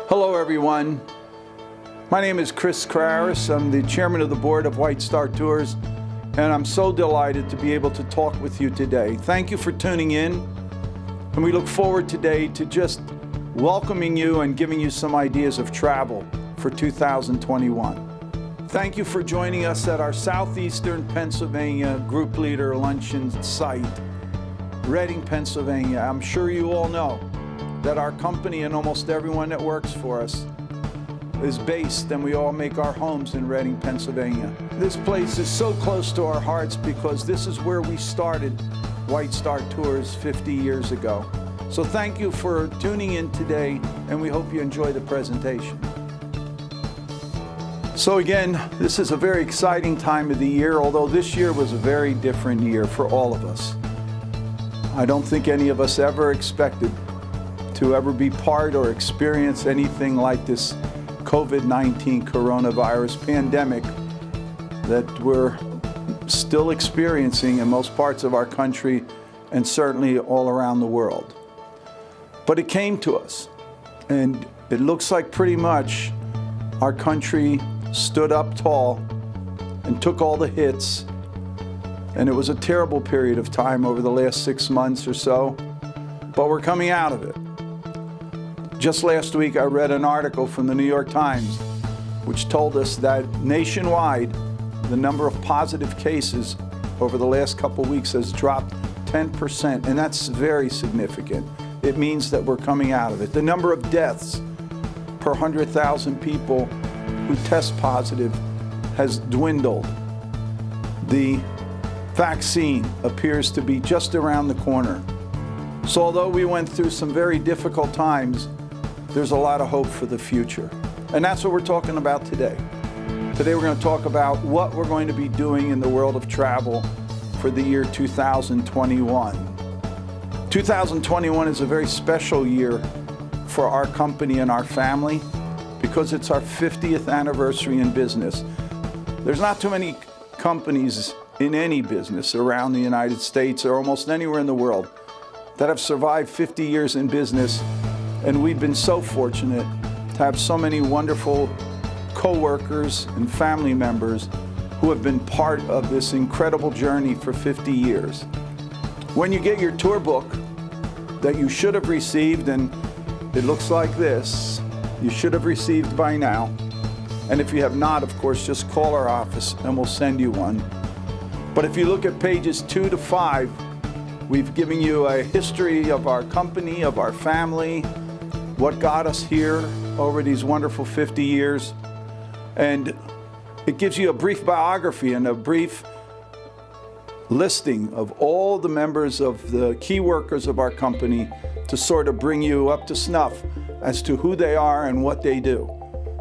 Hello everyone. My name is Chris Kraris. I'm the chairman of the board of White Star Tours, and I'm so delighted to be able to talk with you today. Thank you for tuning in, and we look forward today to just welcoming you and giving you some ideas of travel for 2021. Thank you for joining us at our Southeastern Pennsylvania group leader luncheon site, Reading, Pennsylvania. I'm sure you all know that our company and almost everyone that works for us is based, and we all make our homes in Reading, Pennsylvania. This place is so close to our hearts because this is where we started White Star Tours 50 years ago. So thank you for tuning in today, and we hope you enjoy the presentation. So again, this is a very exciting time of the year, although this year was a very different year for all of us. I don't think any of us ever expected to ever be part or experience anything like this COVID-19 coronavirus pandemic that we're still experiencing in most parts of our country and certainly all around the world. But it came to us, and it looks like pretty much our country stood up tall and took all the hits, and it was a terrible period of time over the last 6 months or so, but we're coming out of it. Just last week, I read an article from the New York Times, which told us that nationwide, the number of positive cases over the last couple weeks has dropped 10%, and that's very significant. It means that we're coming out of it. The number of deaths per 100,000 people who test positive has dwindled. The vaccine appears to be just around the corner. So although we went through some very difficult times, there's a lot of hope for the future. And that's what we're talking about today. Today we're going to talk about what we're going to be doing in the world of travel for the year 2021. 2021 is a very special year for our company and our family because it's our 50th anniversary in business. There's not too many companies in any business around the United States or almost anywhere in the world that have survived 50 years in business. And we've been so fortunate to have so many wonderful co-workers and family members who have been part of this incredible journey for 50 years. When you get your tour book that you should have received, and it looks like this, you should have received by now. And if you have not, of course, just call our office and we'll send you one. But if you look at pages 2 to 5, we've given you a history of our company, of our family, what got us here over these wonderful 50 years. And it gives you a brief biography and a brief listing of all the members of the key workers of our company to sort of bring you up to snuff as to who they are and what they do.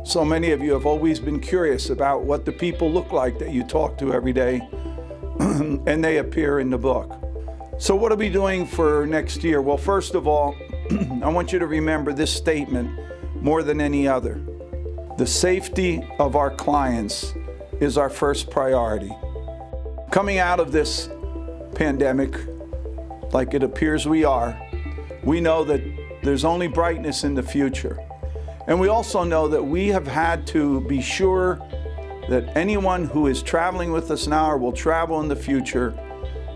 So many of you have always been curious about what the people look like that you talk to every day, and they appear in the book. So what are we doing for next year? Well, first of all, I want you to remember this statement more than any other. The safety of our clients is our first priority. Coming out of this pandemic, like it appears we are, we know that there's only brightness in the future. And we also know that we have had to be sure that anyone who is traveling with us now or will travel in the future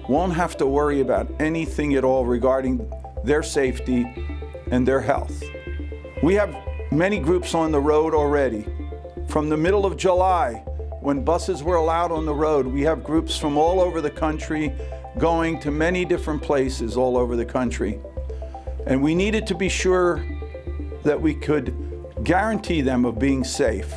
won't have to worry about anything at all regarding their safety and their health. We have many groups on the road already. From the middle of July, when buses were allowed on the road, we have groups from all over the country going to many different places all over the country. And we needed to be sure that we could guarantee them of being safe.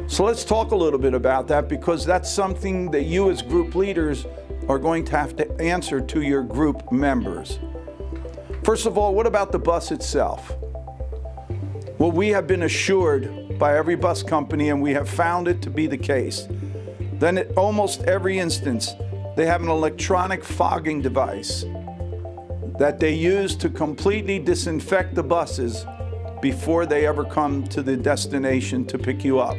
So let's talk a little bit about that, because that's something that you as group leaders are going to have to answer to your group members. First of all, what about the bus itself? Well, we have been assured by every bus company, and we have found it to be the case, then at almost every instance, they have an electronic fogging device that they use to completely disinfect the buses before they ever come to the destination to pick you up.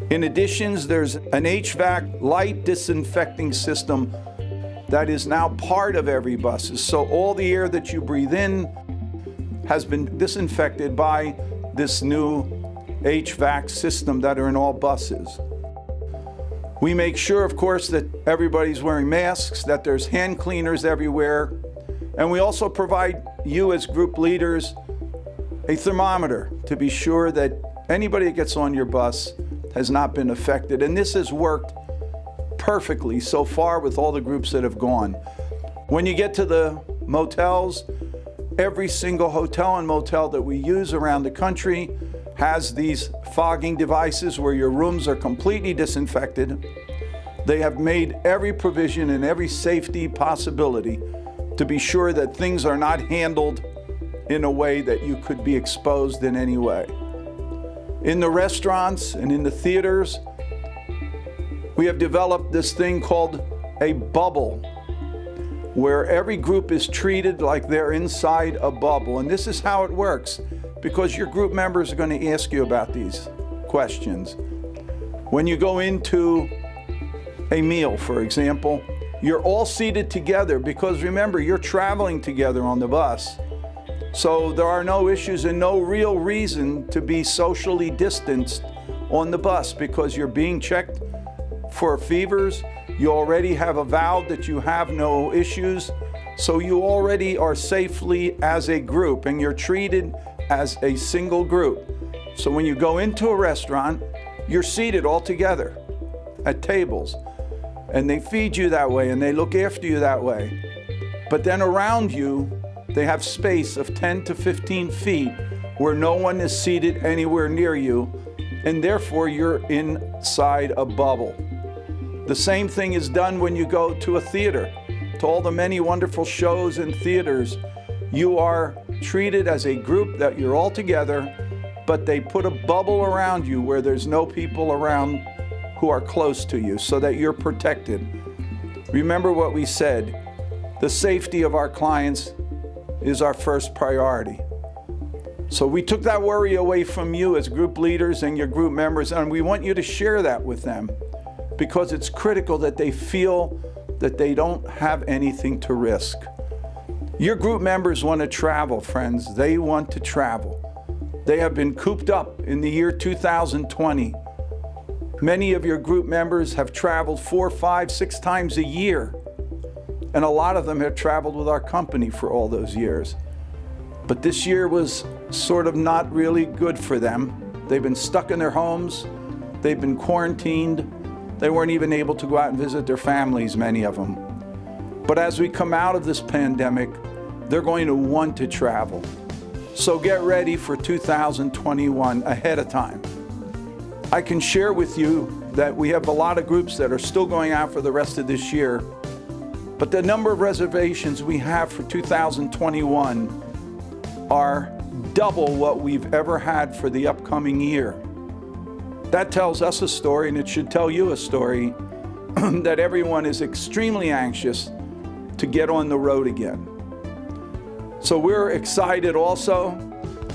In addition, there's an HVAC light disinfecting system that is now part of every bus. So all the air that you breathe in has been disinfected by this new HVAC system that are in all buses. We make sure, of course, that everybody's wearing masks, that there's hand cleaners everywhere, and we also provide you as group leaders a thermometer to be sure that anybody that gets on your bus has not been affected. And this has worked perfectly so far with all the groups that have gone. When you get to the motels, every single hotel and motel that we use around the country has these fogging devices where your rooms are completely disinfected. They have made every provision and every safety possibility to be sure that things are not handled in a way that you could be exposed in any way. In the restaurants and in the theaters, we have developed this thing called a bubble, where every group is treated like they're inside a bubble. And this is how it works, because your group members are going to ask you about these questions. When you go into a meal, for example, you're all seated together because remember, you're traveling together on the bus. So there are no issues and no real reason to be socially distanced on the bus because you're being checked for fevers. You already have avowed that you have no issues. So you already are safely as a group and you're treated as a single group. So when you go into a restaurant, you're seated all together at tables and they feed you that way and they look after you that way. But then around you, they have space of 10 to 15 feet where no one is seated anywhere near you, and therefore you're inside a bubble. The same thing is done when you go to a theater. To all the many wonderful shows in theaters, you are treated as a group that you're all together, but they put a bubble around you where there's no people around who are close to you so that you're protected. Remember what we said, the safety of our clients is our first priority. So we took that worry away from you as group leaders and your group members, and we want you to share that with them because it's critical that they feel that they don't have anything to risk. Your group members want to travel, friends. They want to travel. They have been cooped up in the year 2020. Many of your group members have traveled 4, 5, 6 times a year. And a lot of them have traveled with our company for all those years. But this year was sort of not really good for them. They've been stuck in their homes. They've been quarantined. They weren't even able to go out and visit their families, many of them. But as we come out of this pandemic, they're going to want to travel. So get ready for 2021 ahead of time. I can share with you that we have a lot of groups that are still going out for the rest of this year. But the number of reservations we have for 2021 are double what we've ever had for the upcoming year. That tells us a story, and it should tell you a story, that everyone is extremely anxious to get on the road again. So we're excited also.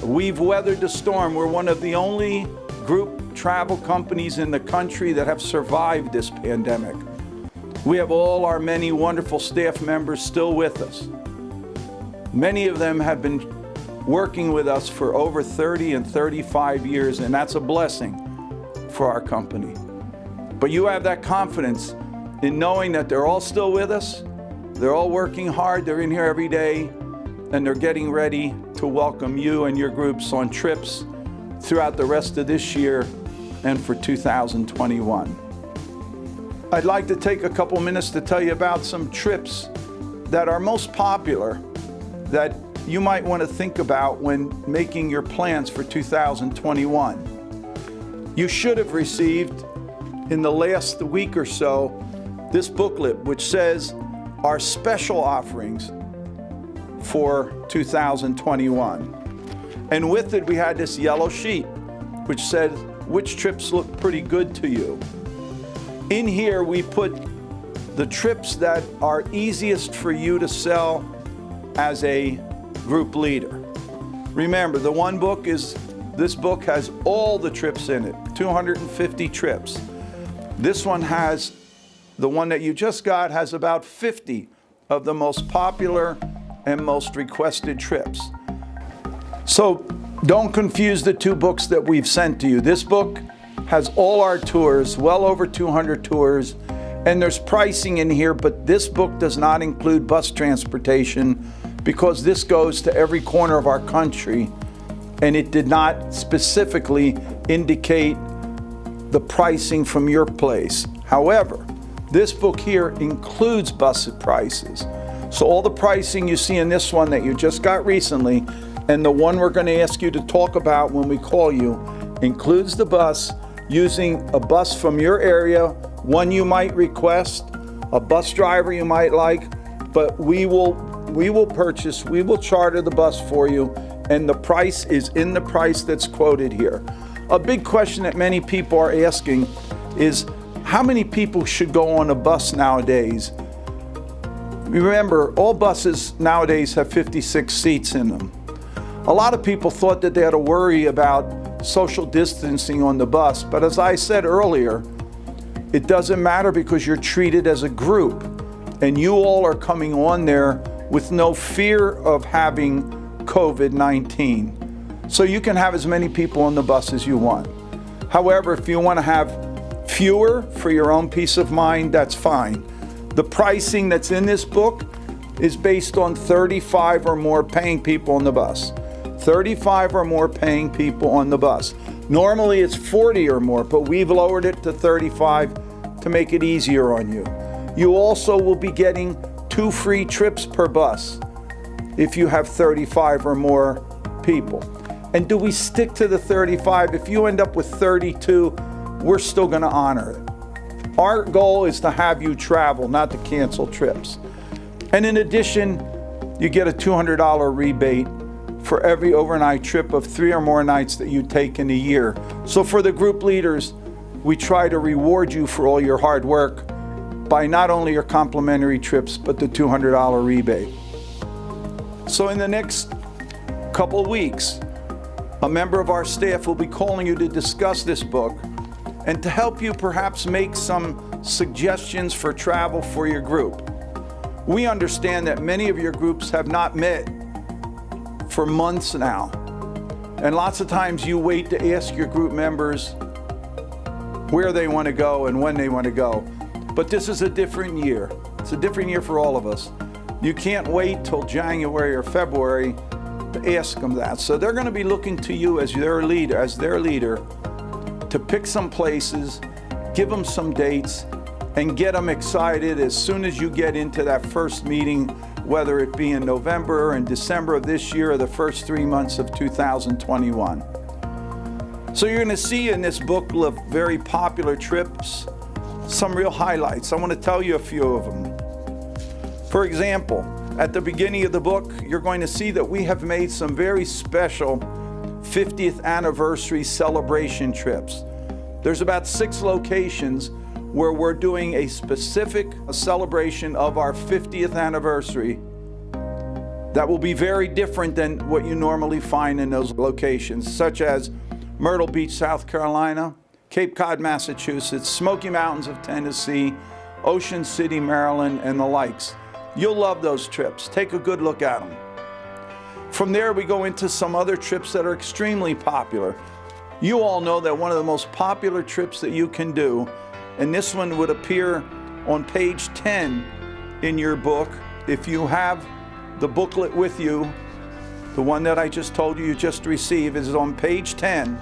We've weathered the storm. We're one of the only group travel companies in the country that have survived this pandemic. We have all our many wonderful staff members still with us. Many of them have been working with us for over 30 and 35 years, and that's a blessing for our company. But you have that confidence in knowing that they're all still with us, they're all working hard, they're in here every day, and they're getting ready to welcome you and your groups on trips throughout the rest of this year and for 2021. I'd like to take a couple minutes to tell you about some trips that are most popular that you might want to think about when making your plans for 2021. You should have received in the last week or so this booklet which says our special offerings for 2021. And with it we had this yellow sheet which said which trips look pretty good to you. In here we put the trips that are easiest for you to sell as a group leader. Remember, the one book is, this book has all the trips in it, 250 trips. This one has, the one that you just got has about 50 of the most popular and most requested trips. So Don't confuse the two books that we've sent to you. This book has all our tours, well over 200 tours, and there's pricing in here, but this book does not include bus transportation because this goes to every corner of our country, and it did not specifically indicate the pricing from your place. However, this book here includes bus prices. So all the pricing you see in this one that you just got recently, and the one we're going to ask you to talk about when we call you, includes the bus, using a bus from your area, one you might request, a bus driver you might like, but we will charter the bus for you, and the price is in the price that's quoted here. A big question that many people are asking is, how many people should go on a bus nowadays? Remember, all buses nowadays have 56 seats in them. A lot of people thought that they had to worry about social distancing on the bus, but as I said earlier, it doesn't matter because you're treated as a group, and you all are coming on there with no fear of having COVID-19. So you can have as many people on the bus as you want. However, if you want to have fewer for your own peace of mind, that's fine. The pricing that's in this book is based on 35 or more paying people on the bus. 35 or more paying people on the bus. Normally it's 40 or more, but we've lowered it to 35 to make it easier on you. You also will be getting 2 free trips per bus if you have 35 or more people. And do we stick to the 35? If you end up with 32, we're still going to honor it. Our goal is to have you travel, not to cancel trips. And in addition, you get a $200 rebate for every overnight trip of 3 or more nights that you take in a year. So for the group leaders, we try to reward you for all your hard work by not only your complimentary trips, but the $200 rebate. So in the next couple of weeks, a member of our staff will be calling you to discuss this book and to help you perhaps make some suggestions for travel for your group. We understand that many of your groups have not met for months now, and lots of times you wait to ask your group members where they want to go and when they want to go. But this is a different year. It's a different year for all of us. You can't wait till January or February to ask them that. So they're going to be looking to you as their leader, to pick some places, give them some dates, and get them excited as soon as you get into that first meeting, whether it be in November or in December of this year or the first 3 months of 2021. So you're going to see in this book of very popular trips some real highlights. I want to tell you a few of them. For example, at the beginning of the book, you're going to see that we have made some very special 50th anniversary celebration trips. There's about 6 locations where we're doing a specific celebration of our 50th anniversary that will be very different than what you normally find in those locations, such as Myrtle Beach, South Carolina, Cape Cod, Massachusetts, Smoky Mountains of Tennessee, Ocean City, Maryland, and the likes. You'll love those trips. Take a good look at them. From there, we go into some other trips that are extremely popular. You all know that one of the most popular trips that you can do, and this one would appear on page 10 in your book. If you have the booklet with you, the one that I just told you just received is on page 10.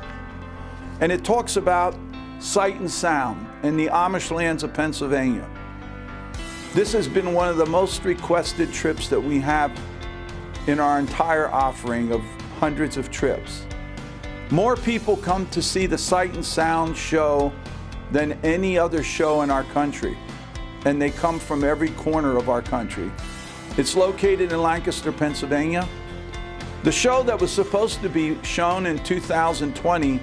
And it talks about Sight and Sound in the Amish lands of Pennsylvania. This has been one of the most requested trips that we have in our entire offering of hundreds of trips. More people come to see the Sight and Sound show than any other show in our country, and they come from every corner of our country. It's located in Lancaster, Pennsylvania. The show that was supposed to be shown in 2020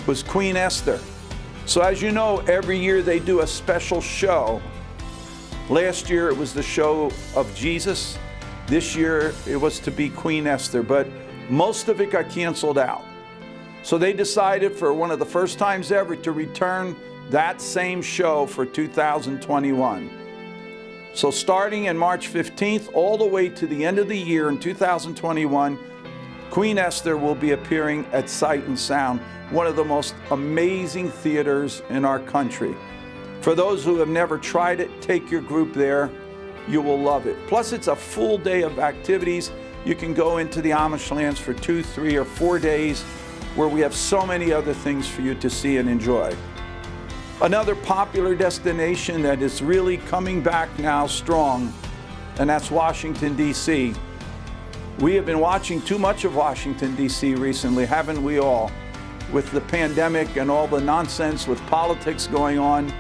was Queen Esther. So as you know, every year they do a special show. Last year it was the show of Jesus. This year it was to be Queen Esther, but most of it got canceled out. So they decided for one of the first times ever to return that same show for 2021. So starting in March 15th all the way to the end of the year in 2021, Queen Esther will be appearing at Sight and Sound, one of the most amazing theaters in our country. For those who have never tried it, take your group there. You will love it. Plus, it's a full day of activities. You can go into the Amish lands for 2, 3, or 4 days, where we have so many other things for you to see and enjoy. Another popular destination that is really coming back now strong, and that's Washington, D.C. We have been watching too much of Washington, D.C. recently, haven't we all? With the pandemic and all the nonsense with politics going on.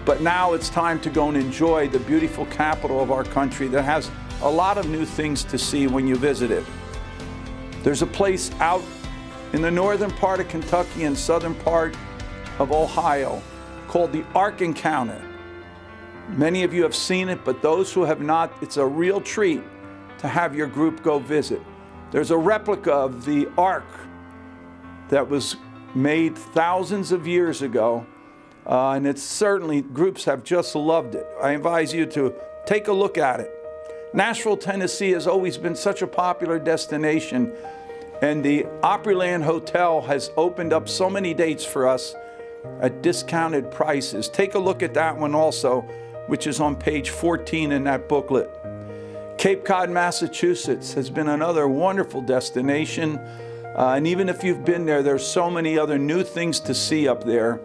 But now it's time to go and enjoy the beautiful capital of our country that has a lot of new things to see when you visit it. There's a place out in the northern part of Kentucky and southern part of Ohio called the Ark Encounter. Many of you have seen it, but those who have not, it's a real treat to have your group go visit. There's a replica of the Ark that was made thousands of years ago, and it's certainly, groups have just loved it. I advise you to take a look at it. Nashville, Tennessee has always been such a popular destination, and the Opryland Hotel has opened up so many dates for us at discounted prices. Take a look at that one also, which is on page 14 in that booklet. Cape Cod, Massachusetts has been another wonderful destination. And even if you've been there, there's so many other new things to see up there,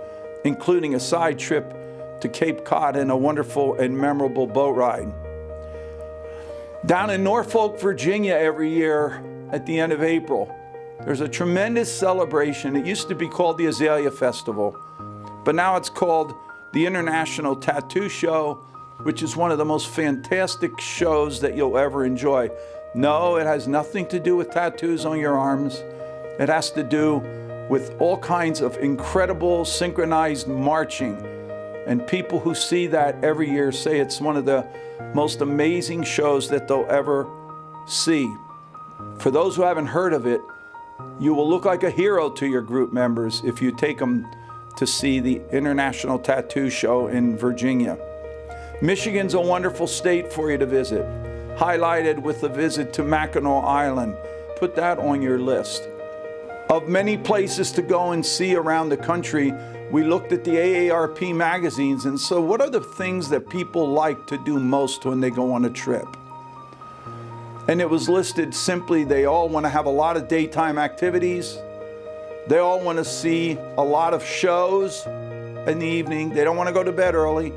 including a side trip to Cape Cod and a wonderful and memorable boat ride. Down in Norfolk, Virginia, every year at the end of April, there's a tremendous celebration. It used to be called the Azalea Festival, but now it's called the International Tattoo Show, which is one of the most fantastic shows that you'll ever enjoy. No, it has nothing to do with tattoos on your arms. It has to do with all kinds of incredible synchronized marching. And people who see that every year say it's one of the most amazing shows that they'll ever see. For those who haven't heard of it, you will look like a hero to your group members if you take them to see the International Tattoo Show in Virginia. Michigan's a wonderful state for you to visit, highlighted with the visit to Mackinac Island. Put that on your list. Of many places to go and see around the country, we looked at the AARP magazines, and so what are the things that people like to do most when they go on a trip? And it was listed simply, they all want to have a lot of daytime activities. They all want to see a lot of shows in the evening. They don't want to go to bed early.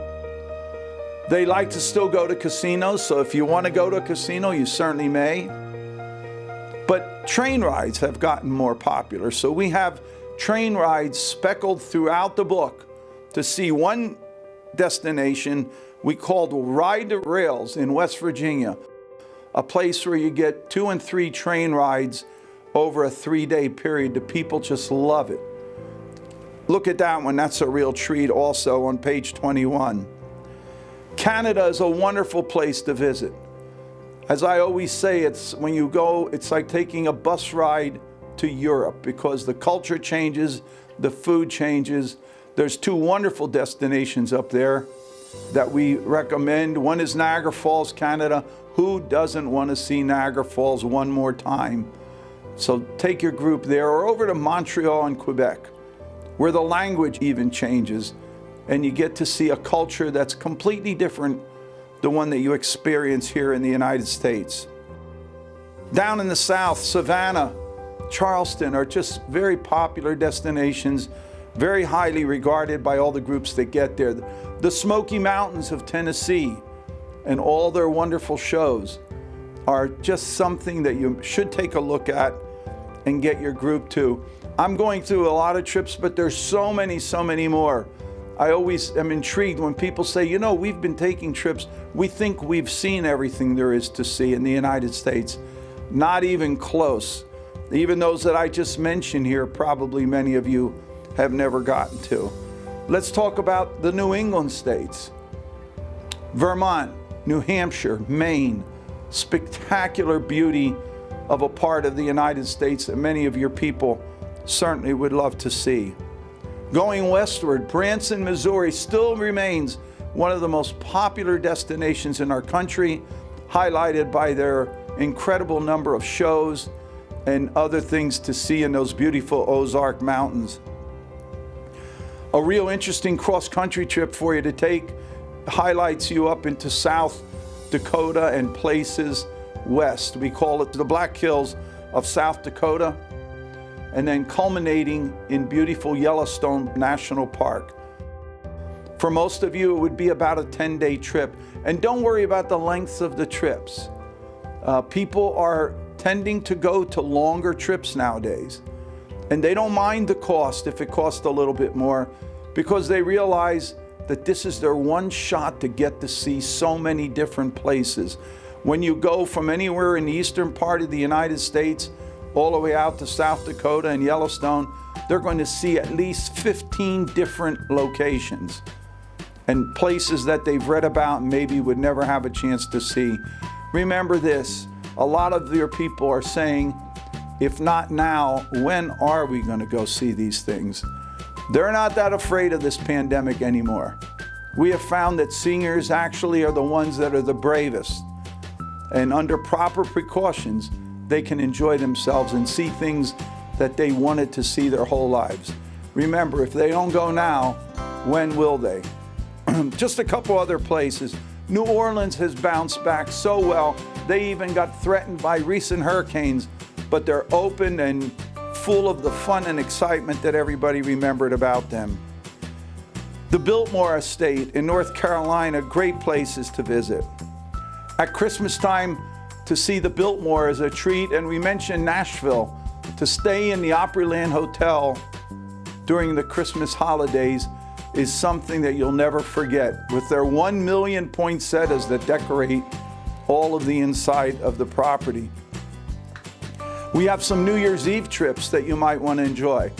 They like to still go to casinos, so if you want to go to a casino, you certainly may. But train rides have gotten more popular, so we have train rides speckled throughout the book to see one destination we called Ride the Rails in West Virginia, a place where you get 2 and 3 train rides over a 3-day period. The people just love it. Look at that one. That's a real treat also on page 21. Canada is a wonderful place to visit. As I always say, it's when you go, it's like taking a bus ride to Europe because the culture changes, the food changes. There's 2 wonderful destinations up there that we recommend. One is Niagara Falls, Canada. Who doesn't want to see Niagara Falls one more time? So take your group there, or over to Montreal and Quebec, where the language even changes, and you get to see a culture that's completely different the one that you experience here in the United States. Down in the South, Savannah, Charleston are just very popular destinations, very highly regarded by all the groups that get there. The Smoky Mountains of Tennessee and all their wonderful shows are just something that you should take a look at and get your group to. I'm going through a lot of trips, but there's so many more. I always am intrigued when people say, you know, we've been taking trips. We think we've seen everything there is to see in the United States. Not even close. Even those that I just mentioned here, probably many of you have never gotten to. Let's talk about the New England states. Vermont, New Hampshire, Maine, spectacular beauty of a part of the United States that many of your people certainly would love to see. Going westward, Branson, Missouri still remains one of the most popular destinations in our country, highlighted by their incredible number of shows and other things to see in those beautiful Ozark Mountains. A real interesting cross-country trip for you to take highlights you up into South Dakota and places west. We call it the Black Hills of South Dakota, and then culminating in beautiful Yellowstone National Park. For most of you, it would be about a 10-day trip. And don't worry about the lengths of the trips. People are tending to go to longer trips nowadays. And they don't mind the cost if it costs a little bit more, because they realize that this is their one shot to get to see so many different places. When you go from anywhere in the eastern part of the United States all the way out to South Dakota and Yellowstone, they're going to see at least 15 different locations and places that they've read about and maybe would never have a chance to see. Remember this, a lot of your people are saying, if not now, when are we going to go see these things? They're not that afraid of this pandemic anymore. We have found that seniors actually are the ones that are the bravest. And under proper precautions, they can enjoy themselves and see things that they wanted to see their whole lives. Remember, if they don't go now, when will they? Just a couple other places. New Orleans has bounced back so well. They even got threatened by recent hurricanes, but they're open and full of the fun and excitement that everybody remembered about them. The Biltmore Estate in North Carolina, great places to visit. At Christmas time, to see the Biltmore is a treat, and we mentioned Nashville. To stay in the Opryland Hotel during the Christmas holidays is something that you'll never forget, with their 1 million poinsettias that decorate all of the inside of the property. We have some New Year's Eve trips that you might want to enjoy.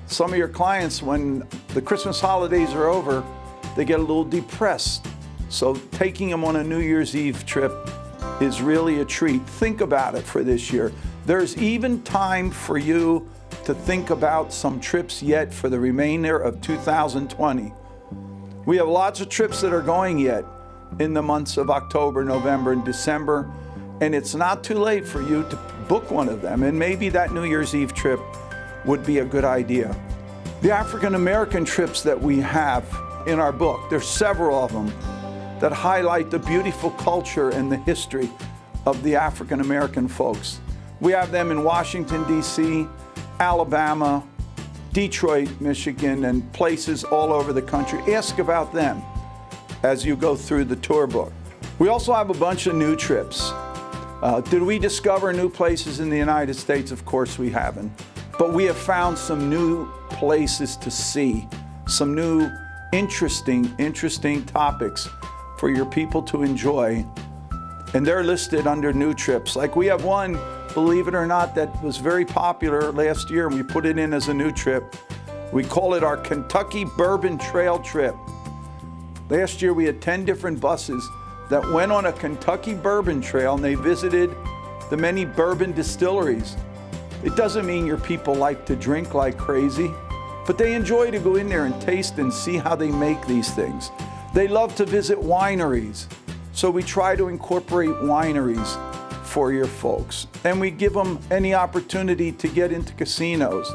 Some of your clients, when the Christmas holidays are over, they get a little depressed. So taking them on a New Year's Eve trip is really a treat. Think about it for this year. There's even time for you to think about some trips yet for the remainder of 2020. We have lots of trips that are going yet in the months of October, November, and December, and it's not too late for you to book one of them, and maybe that New Year's Eve trip would be a good idea. The African American trips that we have in our book, there's several of them that highlight the beautiful culture and the history of the African American folks. We have them in Washington, D.C., Alabama, Detroit, Michigan, and places all over the country. Ask about them as you go through the tour book. We also have a bunch of new trips. Did we discover new places in the United States? Of course we haven't. But we have found some new places to see, some new interesting topics for your people to enjoy. And they're listed under new trips. Like we have one, believe it or not, that was very popular last year, and we put it in as a new trip. We call it our Kentucky Bourbon Trail Trip. Last year we had 10 different buses that went on a Kentucky bourbon trail, and they visited the many bourbon distilleries. It doesn't mean your people like to drink like crazy, but they enjoy to go in there and taste and see how they make these things. They love to visit wineries, so we try to incorporate wineries for your folks. And we give them any opportunity to get into casinos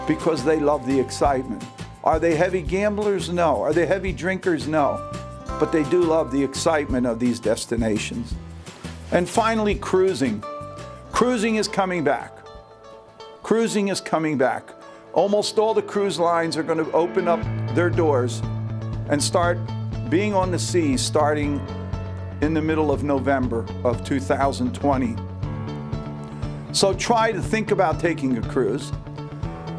because they love the excitement. Are they heavy gamblers? No. Are they heavy drinkers? No. But they do love the excitement of these destinations. And finally, cruising. Cruising is coming back. Cruising is coming back. Almost all the cruise lines are going to open up their doors and start being on the sea starting in the middle of November of 2020. So try to think about taking a cruise.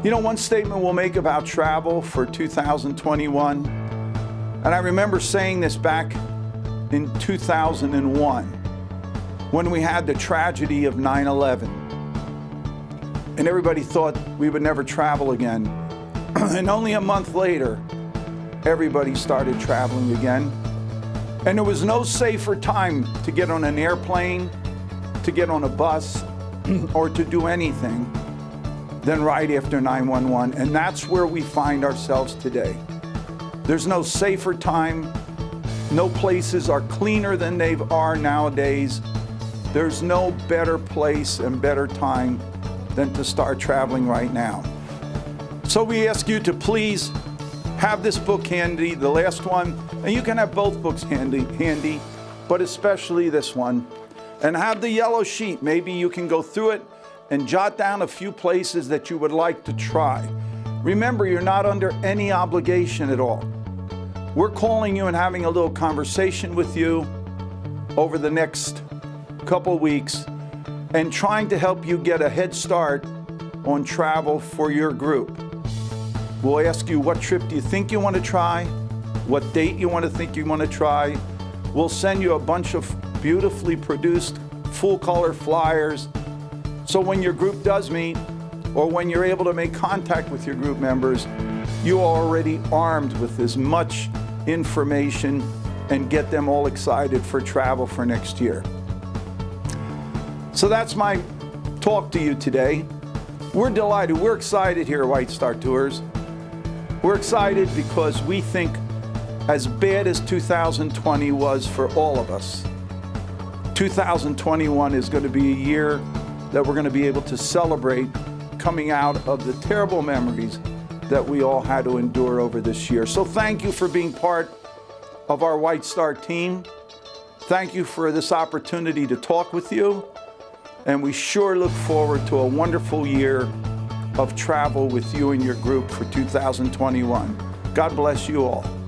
You know, one statement we'll make about travel for 2021, and I remember saying this back in 2001 when we had the tragedy of 9/11. And everybody thought we would never travel again. And only a month later, everybody started traveling again. And there was no safer time to get on an airplane, to get on a bus, or to do anything than right after 9/11. And that's where we find ourselves today. There's no safer time. No places are cleaner than they are nowadays. There's no better place and better time than to start traveling right now. So we ask you to please have this book handy, the last one, and you can have both books handy, but especially this one. And have the yellow sheet. Maybe you can go through it and jot down a few places that you would like to try. Remember, you're not under any obligation at all. We're calling you and having a little conversation with you over the next couple of weeks and trying to help you get a head start on travel for your group. We'll ask you, what trip do you think you want to try? What date you want to try? We'll send you a bunch of beautifully produced full-color flyers. So when your group does meet, or when you're able to make contact with your group members, you are already armed with as much information and get them all excited for travel for next year. So that's my talk to you today. We're delighted, we're excited here at White Star Tours. We're excited because we think, as bad as 2020 was for all of us, 2021 is going to be a year that we're going to be able to celebrate coming out of the terrible memories that we all had to endure over this year. So thank you for being part of our White Star team. Thank you for this opportunity to talk with you. And we sure look forward to a wonderful year of travel with you and your group for 2021. God bless you all.